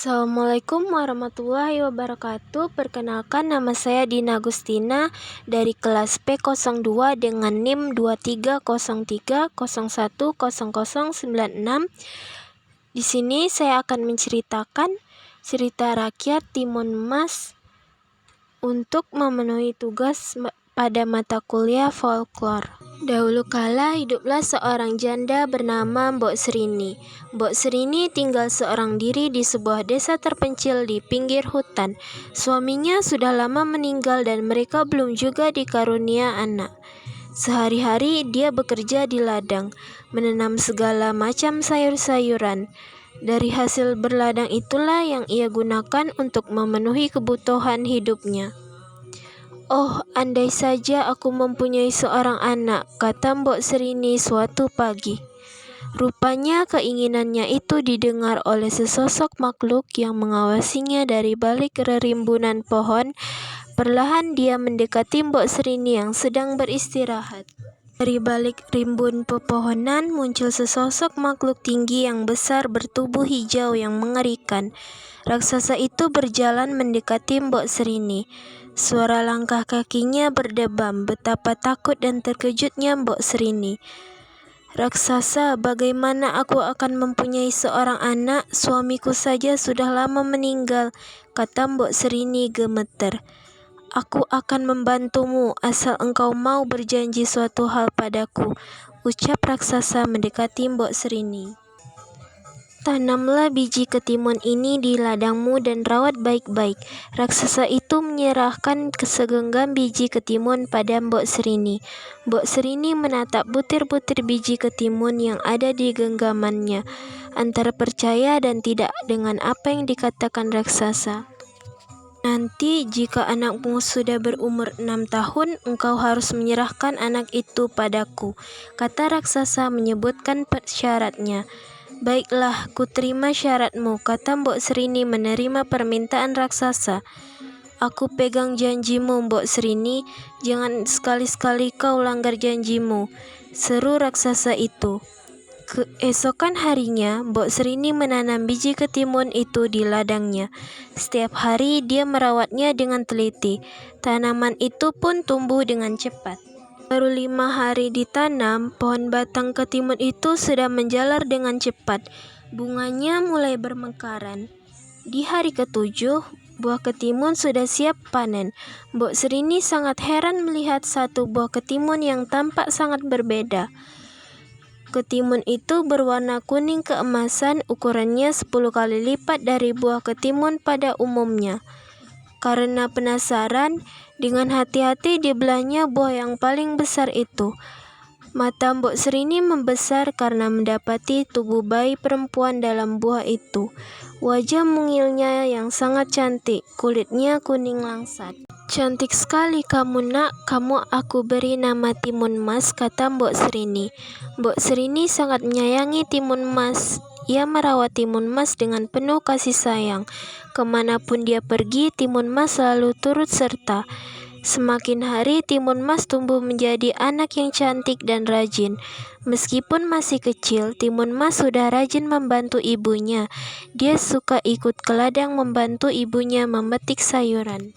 Assalamualaikum warahmatullahi wabarakatuh. Perkenalkan, nama saya Dina Agustina dari kelas P02 dengan NIM 2303010096. Di sini saya akan menceritakan cerita rakyat Timun Mas untuk memenuhi tugas pada mata kuliah folklore. Dahulu kala hiduplah seorang janda bernama Mbok Serini. Mbok Serini tinggal seorang diri di sebuah desa terpencil di pinggir hutan. Suaminya sudah lama meninggal dan mereka belum juga dikarunia anak. Sehari-hari dia bekerja di ladang, menanam segala macam sayur-sayuran. Dari hasil berladang itulah yang ia gunakan untuk memenuhi kebutuhan hidupnya. "Oh, andai saja aku mempunyai seorang anak," kata Mbok Serini suatu pagi. Rupanya keinginannya itu didengar oleh sesosok makhluk yang mengawasinya dari balik rerimbunan pohon. Perlahan dia mendekati Mbok Serini yang sedang beristirahat. Dari balik rimbun pepohonan muncul sesosok makhluk tinggi yang besar bertubuh hijau yang mengerikan. Raksasa itu berjalan mendekati Mbok Serini. Suara langkah kakinya berdebam, betapa takut dan terkejutnya Mbok Serini. "Raksasa, bagaimana aku akan mempunyai seorang anak? Suamiku saja sudah lama meninggal," kata Mbok Serini gemeter. "Aku akan membantumu, asal engkau mau berjanji suatu hal padaku," ucap raksasa mendekati Mbok Serini. "Tanamlah biji ketimun ini di ladangmu dan rawat baik-baik." Raksasa itu menyerahkan segenggam biji ketimun pada Mbok Serini. Mbok Serini menatap butir-butir biji ketimun yang ada di genggamannya, antara percaya dan tidak dengan apa yang dikatakan raksasa. "Nanti jika anakmu sudah berumur 6 tahun, engkau harus menyerahkan anak itu padaku," kata raksasa menyebutkan syaratnya. "Baiklah, kuterima syaratmu," kata Mbok Serini menerima permintaan raksasa. "Aku pegang janjimu, Mbok Serini, jangan sekali-sekali kau langgar janjimu," seru raksasa itu. Keesokan harinya, Mbok Serini menanam biji ketimun itu di ladangnya. Setiap hari dia merawatnya dengan teliti. Tanaman itu pun tumbuh dengan cepat. Baru 5 hari ditanam, pohon batang ketimun itu sudah menjalar dengan cepat. Bunganya mulai bermekaran. Di hari ke-7, buah ketimun sudah siap panen. Mbok Serini sangat heran melihat satu buah ketimun yang tampak sangat berbeda. Ketimun itu berwarna kuning keemasan, ukurannya 10 kali lipat dari buah ketimun pada umumnya. Karena penasaran, dengan hati-hati dibelahnya buah yang paling besar itu. Mata Mbok Serini membesar karena mendapati tubuh bayi perempuan dalam buah itu. Wajah mungilnya yang sangat cantik, kulitnya kuning langsat. "Cantik sekali kamu, nak. Kamu aku beri nama Timun Mas," kata Mbok Serini. Mbok Serini sangat menyayangi Timun Mas. Ia merawat Timun Mas dengan penuh kasih sayang. Kemanapun dia pergi, Timun Mas selalu turut serta. Semakin hari, Timun Mas tumbuh menjadi anak yang cantik dan rajin. Meskipun masih kecil, Timun Mas sudah rajin membantu ibunya. Dia suka ikut ke ladang membantu ibunya memetik sayuran.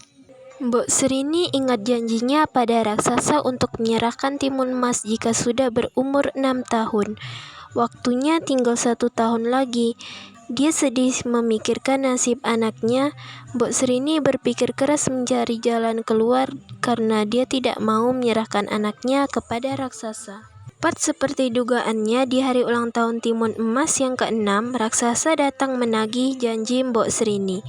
Mbok Serini ingat janjinya pada raksasa untuk menyerahkan Timun Mas jika sudah berumur 6 tahun. Waktunya tinggal 1 tahun lagi. Dia sedih memikirkan nasib anaknya. Mbok Serini berpikir keras mencari jalan keluar karena dia tidak mau menyerahkan anaknya kepada raksasa. Tepat seperti dugaannya, di hari ulang tahun Timun Emas yang ke-6, raksasa datang menagih janji Mbok Serini.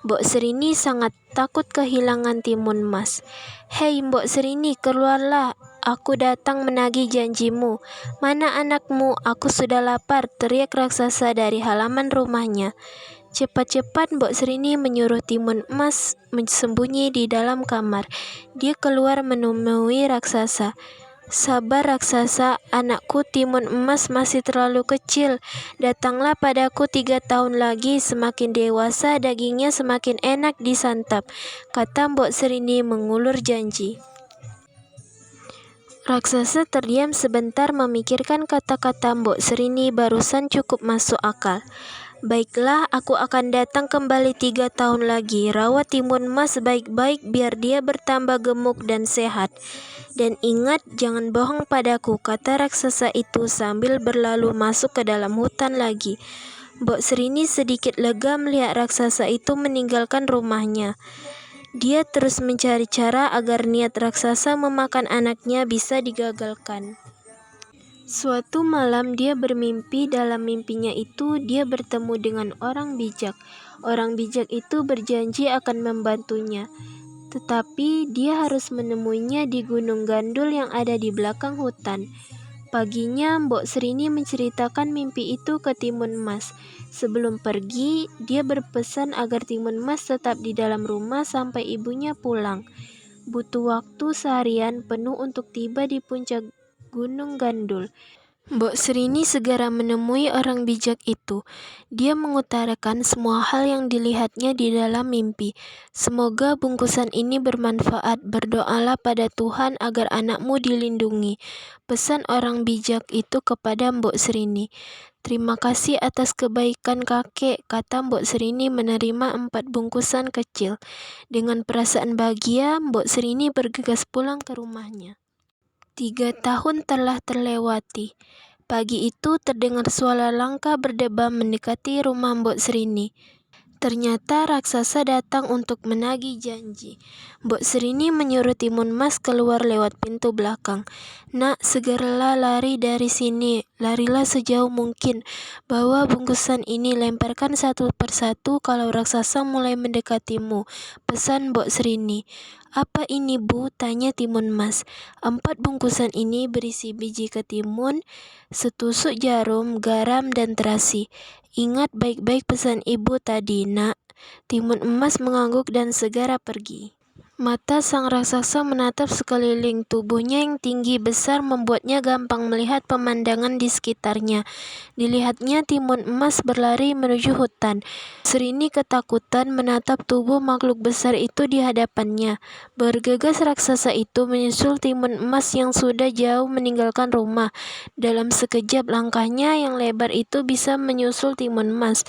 Mbok Serini sangat takut kehilangan Timun Mas. "Hei Mbok Serini, keluarlah. Aku datang menagih janjimu." "Mana anakmu? Aku sudah lapar," teriak raksasa dari halaman rumahnya. Cepat-cepat Mbok Serini menyuruh Timun Emas sembunyi di dalam kamar. Dia keluar menemui raksasa. "Sabar raksasa, anakku Timun Emas masih terlalu kecil. Datanglah padaku 3 tahun lagi, semakin dewasa dagingnya semakin enak disantap," kata Mbok Serini mengulur janji. Raksasa terdiam sebentar memikirkan kata-kata Mbok Serini barusan cukup masuk akal. Baiklah, aku akan datang kembali 3 tahun lagi. Rawat Timun Mas baik-baik biar dia bertambah gemuk dan sehat. Dan ingat, jangan bohong padaku, kata raksasa itu sambil berlalu masuk ke dalam hutan lagi. Mbok Serini sedikit lega melihat raksasa itu meninggalkan rumahnya. Dia terus mencari cara agar niat raksasa memakan anaknya bisa digagalkan. Suatu malam dia bermimpi. Dalam mimpinya itu dia bertemu dengan orang bijak. Orang bijak itu berjanji akan membantunya, tetapi dia harus menemuinya di Gunung Gandul yang ada di belakang hutan. Paginya Mbok Serini menceritakan mimpi itu ke Timun Mas. Sebelum pergi, dia berpesan agar Timun Mas tetap di dalam rumah sampai ibunya pulang. Butuh waktu seharian penuh untuk tiba di puncak Gunung Gandul. Mbok Serini segera menemui orang bijak itu. Dia mengutarakan semua hal yang dilihatnya di dalam mimpi. Semoga bungkusan ini bermanfaat. Berdoalah pada Tuhan agar anakmu dilindungi, pesan orang bijak itu kepada Mbok Serini. Terima kasih atas kebaikan kakek, kata Mbok Serini menerima 4 bungkusan kecil. Dengan perasaan bahagia, Mbok Serini bergegas pulang ke rumahnya. 3 tahun telah terlewati. Pagi itu terdengar suara langkah berdebam mendekati rumah Mbok Serini. Ternyata raksasa datang untuk menagih janji. Mbok Serini menyuruh Timun Mas keluar lewat pintu belakang. Nak, segeralah lari dari sini. Larilah sejauh mungkin. Bawa bungkusan ini, lemparkan satu persatu kalau raksasa mulai mendekatimu, pesan Mbok Serini. Apa ini, Bu? Tanya Timun Mas. 4 bungkusan ini berisi biji ketimun, setusuk jarum, garam, dan terasi. Ingat baik-baik pesan ibu tadi, nak. Timun Emas mengangguk dan segera pergi. Mata sang raksasa menatap sekeliling. Tubuhnya yang tinggi besar membuatnya gampang melihat pemandangan di sekitarnya. Dilihatnya Timun Emas berlari menuju hutan. Serini ketakutan menatap tubuh makhluk besar itu di hadapannya. Bergegas raksasa itu menyusul Timun Emas yang sudah jauh meninggalkan rumah. Dalam sekejap langkahnya yang lebar itu bisa menyusul Timun Emas.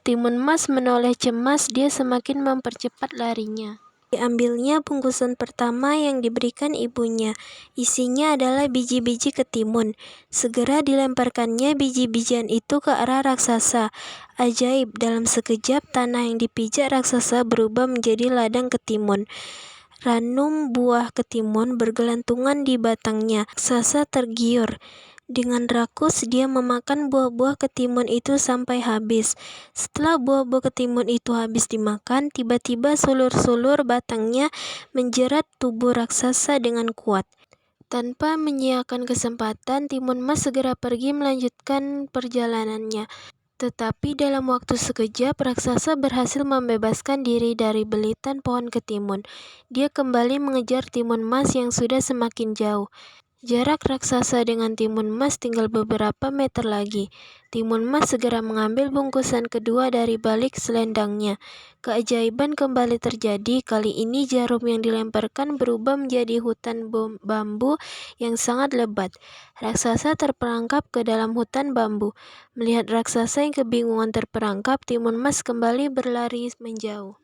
Timun Emas menoleh cemas, dia semakin mempercepat larinya. Diambilnya bungkusan pertama yang diberikan ibunya. Isinya adalah biji-biji ketimun. Segera dilemparkannya biji-bijian itu ke arah raksasa. Ajaib, dalam sekejap tanah yang dipijak raksasa berubah menjadi ladang ketimun. Ranum buah ketimun bergelantungan di batangnya. Raksasa tergiur. Dengan rakus dia memakan buah-buah ketimun itu sampai habis. Setelah buah-buah ketimun itu habis dimakan, tiba-tiba sulur-sulur batangnya menjerat tubuh raksasa dengan kuat. Tanpa menyiapkan kesempatan, Timun Mas segera pergi melanjutkan perjalanannya. Tetapi dalam waktu sekejap, raksasa berhasil membebaskan diri dari belitan pohon ketimun. Dia kembali mengejar Timun Mas yang sudah semakin jauh. Jarak raksasa dengan Timun Mas tinggal beberapa meter lagi. Timun Mas segera mengambil bungkusan kedua dari balik selendangnya. Keajaiban kembali terjadi. Kali ini jarum yang dilemparkan berubah menjadi hutan bambu yang sangat lebat. Raksasa terperangkap ke dalam hutan bambu. Melihat raksasa yang kebingungan terperangkap, Timun Mas kembali berlari menjauh.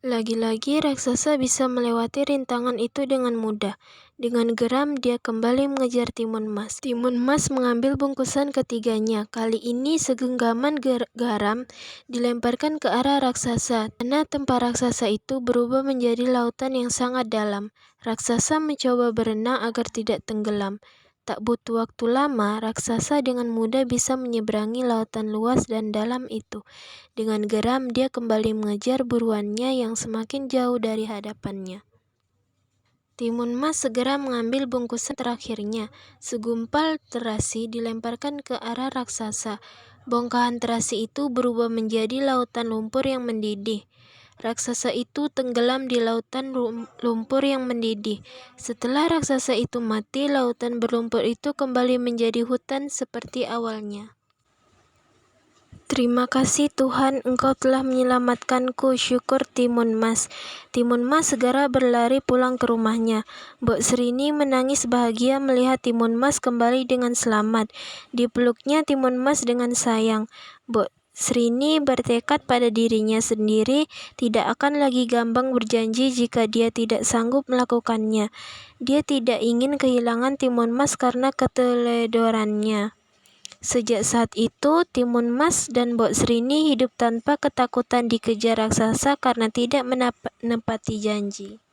Lagi-lagi raksasa bisa melewati rintangan itu dengan mudah. Dengan geram dia kembali mengejar Timun Mas. Timun Mas mengambil bungkusan ketiganya. Kali ini segenggaman garam dilemparkan ke arah raksasa. Tanah tempat raksasa itu berubah menjadi lautan yang sangat dalam. Raksasa mencoba berenang agar tidak tenggelam. Tak butuh waktu lama, raksasa dengan mudah bisa menyeberangi lautan luas dan dalam itu. Dengan geram, dia kembali mengejar buruannya yang semakin jauh dari hadapannya. Timun Mas segera mengambil bungkusan terakhirnya. Segumpal terasi dilemparkan ke arah raksasa. Bongkahan terasi itu berubah menjadi lautan lumpur yang mendidih. Raksasa itu tenggelam di lautan lumpur yang mendidih. Setelah raksasa itu mati, lautan berlumpur itu kembali menjadi hutan seperti awalnya. Terima kasih Tuhan, Engkau telah menyelamatkanku, syukur Timun Mas. Timun Mas segera berlari pulang ke rumahnya. Mbok Serini menangis bahagia melihat Timun Mas kembali dengan selamat. Dipeluknya Timun Mas dengan sayang. Mbok Srini bertekad pada dirinya sendiri tidak akan lagi gambang berjanji jika dia tidak sanggup melakukannya. Dia tidak ingin kehilangan Timun Mas karena keteledorannya. Sejak saat itu, Timun Mas dan Mbok Srini hidup tanpa ketakutan dikejar raksasa karena tidak menepati janji.